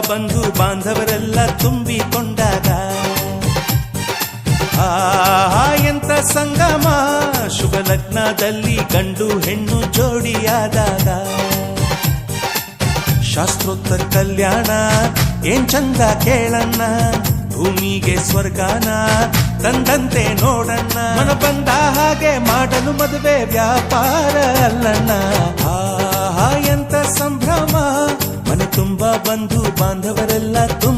ಬಂಧು ಬಾಂಧವರೆಲ್ಲ ತುಂಬಿಕೊಂಡಾಗ ಎಂತ ಸಂಗಮ, ಶುಭ ಲಗ್ನದಲ್ಲಿ ಗಂಡು ಹೆಣ್ಣು ಜೋಡಿಯಾದಾಗ ಶಾಸ್ತ್ರೋತ್ತರ ಕಲ್ಯಾಣ ಏನ್ ಚಂದ ಕೇಳಣ್ಣ, ಭೂಮಿಗೆ ಸ್ವರ್ಗಾನ ತಂದಂತೆ ನೋಡಣ್ಣ, ಮನ ಬಂದ ಹಾಗೆ ಮಾಡಲು ಮದುವೆ ವ್ಯಾಪಾರ ಅಲ್ಲಣ್ಣ. ಎಂತ ಸಂಭ್ರಮ, ಮನೆ ತುಂಬ ಬಂಧು ಬಾಂಧವರೆಲ್ಲ ತುಂಬ